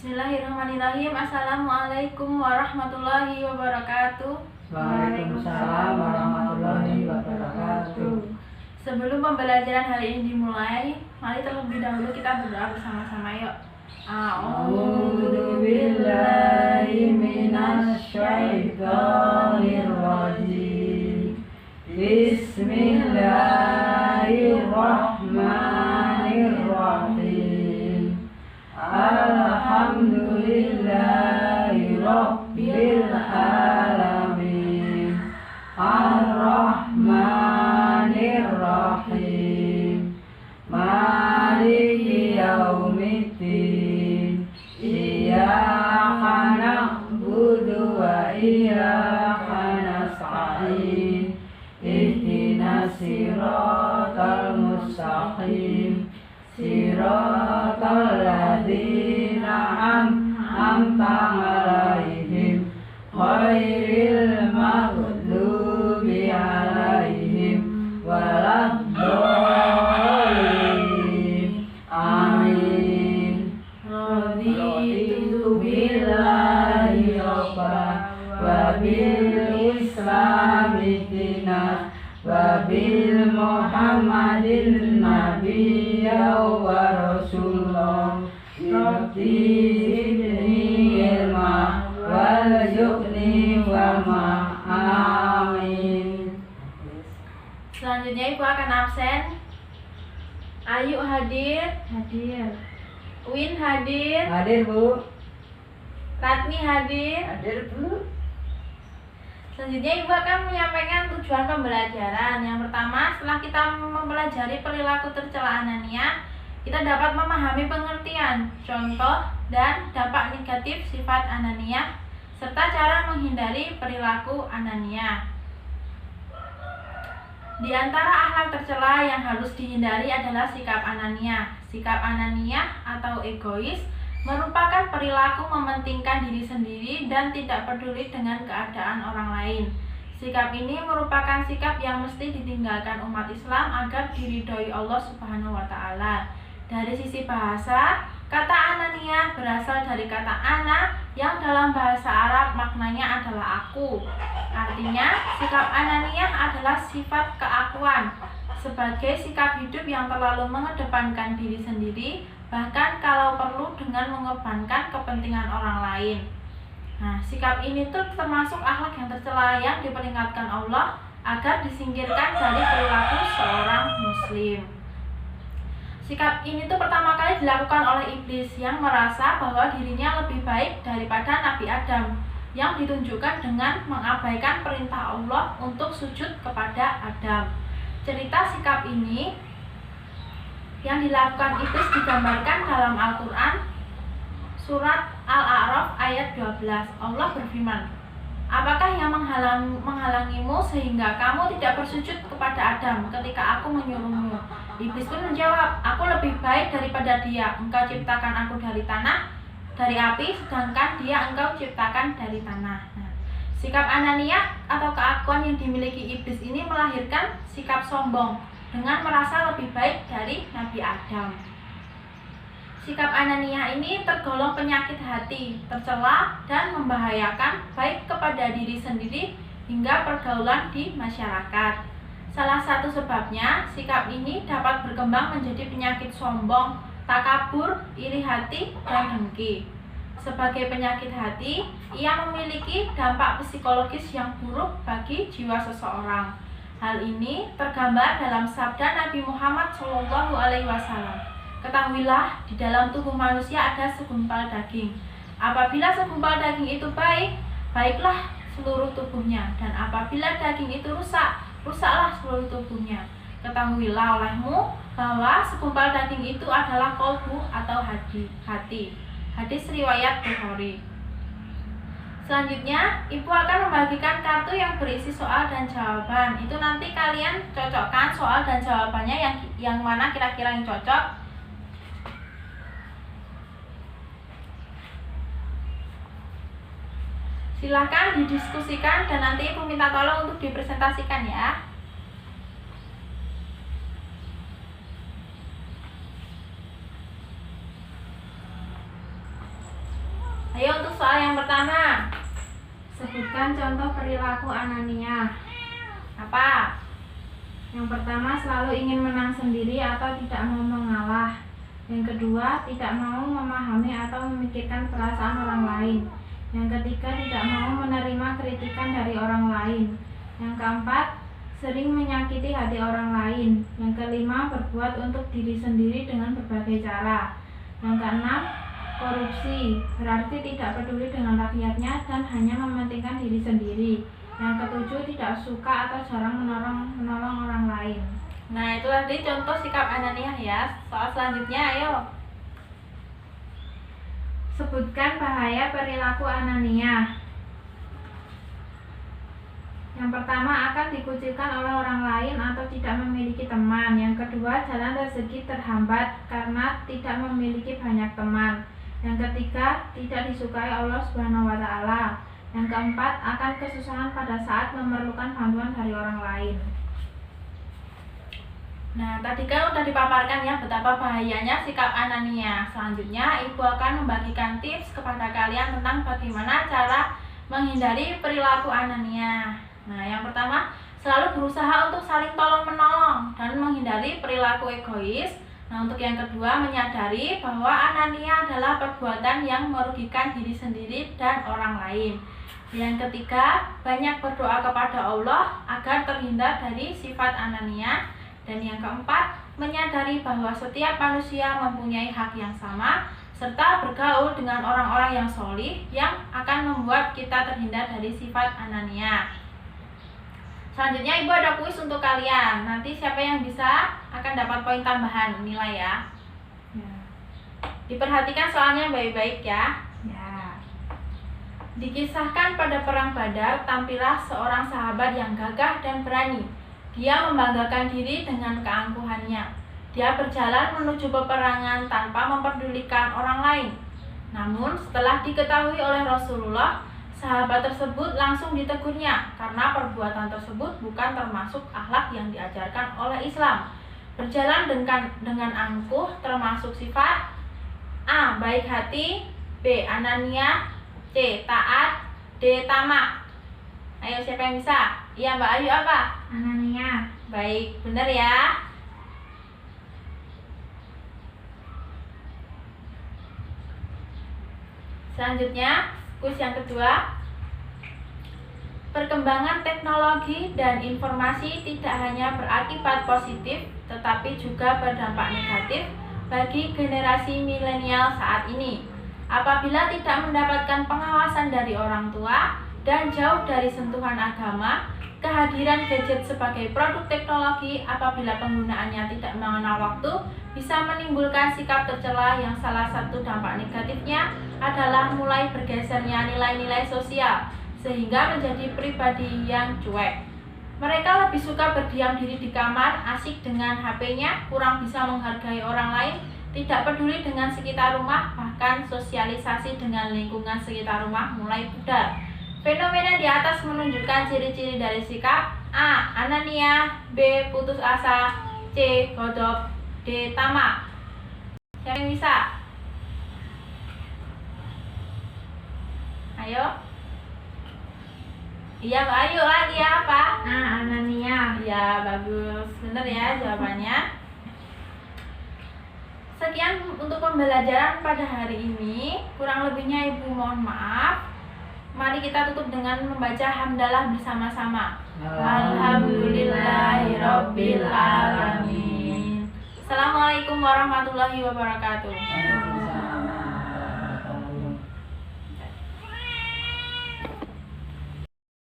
Bismillahirrahmanirrahim. Assalamualaikum warahmatullahi wabarakatuh. Waalaikumsalam warahmatullahi wabarakatuh. Sebelum pembelajaran hari ini dimulai, mari terlebih dahulu kita berdoa bersama-sama yuk. A'udzu billahi minasy syaithanir rajim. Bismillahirrahmanirrahim. Alhamdulillahi rabbil alamin. Ar-Rahmanir Rahim. Maliki yaumiddin. Iyyaka na'budu wa iyyaka nasta'in. Ihdinas siratal mustaqim. Siratal ladzina an'amta 'alaihim ghairil maghdubi 'alaihim waladdallin. Amin. Raditu billahi rabban wa bil islami dinan wa bil muhammadin nabiyya wa rasulullah. Rabbi zidni ilma warzuqni wama. Amin. Selanjutnya Ibu akan absen. Ayu hadir. Win hadir. Hadir, Bu. Ratmi hadir. Hadir, Bu. Selanjutnya Ibu akan menyampaikan tujuan pembelajaran. Yang pertama, setelah kita mempelajari perilaku tercela Anania, kita dapat memahami pengertian, contoh, dan dampak negatif sifat Anania, serta cara menghindari perilaku Anania. Di antara akhlak tercela yang harus dihindari adalah sikap Anania. Sikap Anania atau egois merupakan perilaku mementingkan diri sendiri dan tidak peduli dengan keadaan orang lain. Sikap ini merupakan sikap yang mesti ditinggalkan umat Islam agar diridhoi Allah Subhanahu wa Ta'ala. Dari sisi bahasa, kata Anania berasal dari kata ana yang dalam bahasa Arab maknanya adalah aku. Artinya, sikap Anania adalah sifat keakuan, sebagai sikap hidup yang terlalu mengedepankan diri sendiri, bahkan kalau perlu dengan mengorbankan kepentingan orang lain. Nah, sikap ini tuh termasuk akhlak yang tercela yang diperingatkan Allah agar disingkirkan dari perilaku seorang muslim. Sikap ini tuh pertama kali dilakukan oleh iblis yang merasa bahwa dirinya lebih baik daripada Nabi Adam, yang ditunjukkan dengan mengabaikan perintah Allah untuk sujud kepada Adam. Cerita sikap ini yang dilakukan iblis digambarkan dalam Al-Quran surat Al-A'raf ayat 12. Allah berfirman, "Apakah yang menghalangimu sehingga kamu tidak bersujud kepada Adam ketika aku menyuruhmu?" Iblis pun menjawab, "Aku lebih baik daripada dia. Engkau ciptakan aku dari tanah, dari api, sedangkan dia engkau ciptakan dari tanah." Nah, sikap Anania atau keakuan yang dimiliki iblis ini melahirkan sikap sombong dengan merasa lebih baik dari Nabi Adam. Sikap Anania ini tergolong penyakit hati, tercela dan membahayakan baik kepada diri sendiri hingga pergaulan di masyarakat. Salah satu sebabnya, sikap ini dapat berkembang menjadi penyakit sombong, takabur, iri hati, dan dengki. Sebagai penyakit hati, ia memiliki dampak psikologis yang buruk bagi jiwa seseorang. Hal ini tergambar dalam sabda Nabi Muhammad SAW. "Ketahuilah, di dalam tubuh manusia ada segumpal daging. Apabila segumpal daging itu baik, baiklah seluruh tubuhnya. Dan apabila daging itu rusak, rusaklah seluruh tubuhnya. Ketahuilah olehmu bahwa segumpal daging itu adalah kolbu atau hati." Hadis riwayat Bukhari. Selanjutnya, Ibu akan membagikan kartu yang berisi soal dan jawaban. Itu nanti kalian cocokkan soal dan jawabannya yang mana kira-kira yang cocok. Silahkan didiskusikan dan nanti Ibu minta tolong untuk dipresentasikan ya. soal yang pertama. Sebutkan contoh perilaku Anania. Apa? Yang pertama, selalu ingin menang sendiri atau tidak mau mengalah. Yang kedua, tidak mau memahami atau memikirkan perasaan orang lain. Yang ketiga, tidak mau menerima kritikan dari orang lain. Yang keempat, sering menyakiti hati orang lain. Yang kelima, berbuat untuk diri sendiri dengan berbagai cara. Yang keenam, korupsi, berarti tidak peduli dengan rakyatnya dan hanya mementingkan diri sendiri. Yang ketujuh, tidak suka atau jarang menolong orang lain. Nah, itu tadi contoh sikap Anania ya. Soal selanjutnya, ayo. Sebutkan bahaya perilaku Anania. Yang pertama, akan dikucilkan oleh orang lain atau tidak memiliki teman. Yang kedua, jalan rezeki terhambat karena tidak memiliki banyak teman. Yang ketiga, tidak disukai Allah Subhanahu wa Ta'ala. Yang keempat, akan kesusahan pada saat memerlukan bantuan dari orang lain. Nah, tadi kan udah dipaparkan ya betapa bahayanya sikap Anania. Selanjutnya, Ibu akan membagikan tips kepada kalian tentang bagaimana cara menghindari perilaku Anania. Nah, yang pertama, selalu berusaha untuk saling tolong-menolong dan menghindari perilaku egois. Nah, untuk yang kedua, menyadari bahwa Anania adalah perbuatan yang merugikan diri sendiri dan orang lain. Yang ketiga, banyak berdoa kepada Allah agar terhindar dari sifat Anania. Dan yang keempat, menyadari bahwa setiap manusia mempunyai hak yang sama, serta bergaul dengan orang-orang yang solih yang akan membuat kita terhindar dari sifat Anania. Selanjutnya, Ibu ada kuis untuk kalian. Nanti siapa yang bisa akan dapat poin tambahan nilai ya. Diperhatikan soalnya baik-baik ya. Dikisahkan pada perang Badar, tampillah seorang sahabat yang gagah dan berani. Dia membanggakan diri dengan keangkuhannya. Dia berjalan menuju peperangan tanpa memperdulikan orang lain. Namun, setelah diketahui oleh Rasulullah, sahabat tersebut langsung ditegurnya karena perbuatan tersebut bukan termasuk akhlak yang diajarkan oleh Islam. Berjalan dengan angkuh termasuk sifat A. Baik hati, B. Anania, C. Taat, D. Tamak. Ayo, siapa yang bisa? Iya, Mbak Ayu apa? Anania. Baik, benar ya. Selanjutnya, kuis yang kedua. Perkembangan teknologi dan informasi tidak hanya berakibat positif, tetapi juga berdampak negatif bagi generasi milenial saat ini. Apabila tidak mendapatkan pengawasan dari orang tua dan jauh dari sentuhan agama, kehadiran gadget sebagai produk teknologi apabila penggunaannya tidak mengenal waktu bisa menimbulkan sikap tercela yang salah satu dampak negatifnya adalah mulai bergesernya nilai-nilai sosial sehingga menjadi pribadi yang cuek. Mereka lebih suka berdiam diri di kamar, asik dengan HP-nya, kurang bisa menghargai orang lain, tidak peduli dengan sekitar rumah, bahkan sosialisasi dengan lingkungan sekitar rumah mulai pudar. Fenomena di atas menunjukkan ciri-ciri dari sikap A. Anania, B. Putus asa, C. Godop, D. Tamak. Siapa yang bisa? Ayo. Iya, Mbak Ayu lagi apa? Anania. Iya, bagus. Benar ya jawabannya. Sekian untuk pembelajaran pada hari ini. Kurang lebihnya Ibu mohon maaf. Mari kita tutup dengan membaca hamdalah bersama-sama. Alhamdulillahirobbilalamin. Assalamualaikum warahmatullahi wabarakatuh.